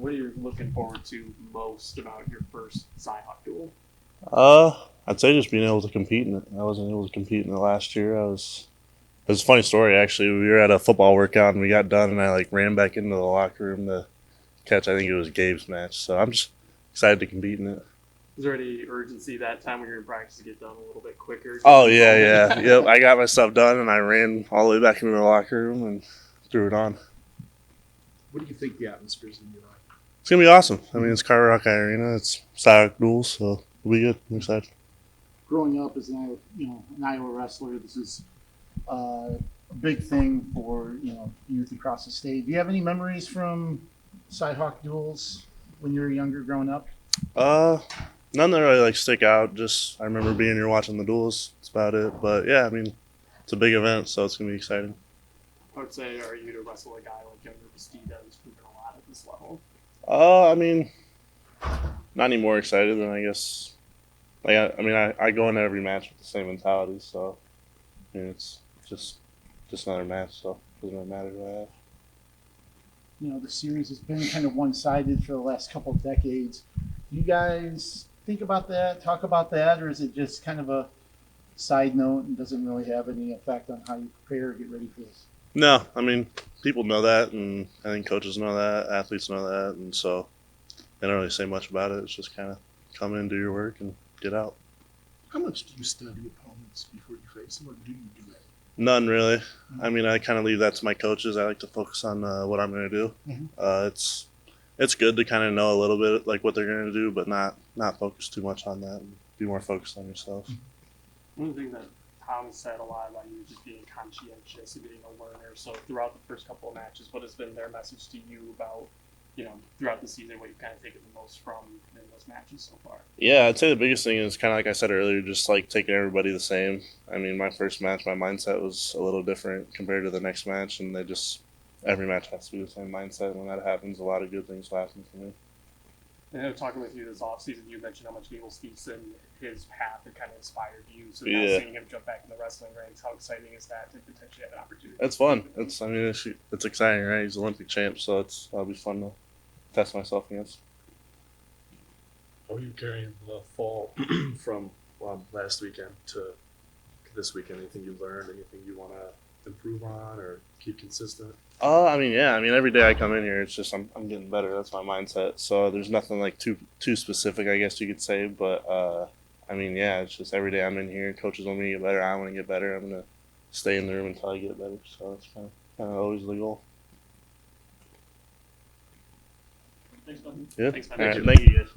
what are you looking forward to most about your first Cyhawk duel? I'd say just being able to compete in it. I wasn't able to compete in it last year. It was a funny story actually. We were at a football workout and we got done and I like ran back into the locker room to catch. I think it was Gabe's match. So I'm just excited to compete in it. Was there any urgency that time when you're in practice to get done a little bit quicker? Oh yeah. Yep. I got my stuff done and I ran all the way back into the locker room and threw it on. What do you think the atmosphere is going to be like? It's gonna be awesome. I mean, it's Hawkeye Arena. It's Cyclones duels, so it'll be good. I'm excited. Growing up as an Iowa wrestler, this is a big thing for youth across the state. Do you have any memories from Cyhawk duels when you were younger, growing up? None that really like stick out. Just I remember being here watching the duels. That's about it. But yeah, I mean, it's a big event, so it's gonna be exciting. I would say, are you to wrestle a guy like younger Bastida who's proven a lot at this level? I mean, not any more excited than I guess. Like I go into every match with the same mentality, so I mean it's just another match, so it doesn't really matter who I have. The series has been kind of one-sided for the last couple of decades. Do you guys think about that, talk about that, or is it just kind of a side note and doesn't really have any effect on how you prepare or get ready for this? No, I mean people know that, and I think coaches know that, athletes know that, and so they don't really say much about it. It's just kind of come in, do your work, and get out. How much do you study opponents before you face them, or do you do that? None really. I mean, I kind of leave that to my coaches. I like to focus on what I'm going to do. It's good to kind of know a little bit like what they're going to do, but not focus too much on that. And be more focused on yourself. One of the things that Tom said a lot about you is just being conscientious and being a learner. So throughout the first couple of matches, what has been their message to you about, throughout the season, what you've kind of taken the most from in those matches so far? Yeah, I'd say the biggest thing is kind of like I said earlier, just like taking everybody the same. I mean, my first match, my mindset was a little different compared to the next match, and every match has to be the same mindset. When that happens, a lot of good things will happen for me. And talking with you this offseason, you mentioned how much Neil Stevenson, his path had kind of inspired you. So now seeing him jump back in the wrestling ranks, how exciting is that to potentially have an opportunity? It's fun. It's exciting, right? He's Olympic champ, so that'll be fun to test myself against. How are you carrying the fall from last weekend to this weekend? Anything you learned? Anything you want to improve on or keep consistent? I mean, every day I come in here, it's just I'm getting better. That's my mindset. So there's nothing like too specific, I guess you could say. But I mean, it's just every day I'm in here. Coaches want me to get better. I want to get better. I'm gonna stay in the room until I get better. So that's kind of always the goal. Thanks, buddy. Yeah. Thanks, man. All right. Thank you guys.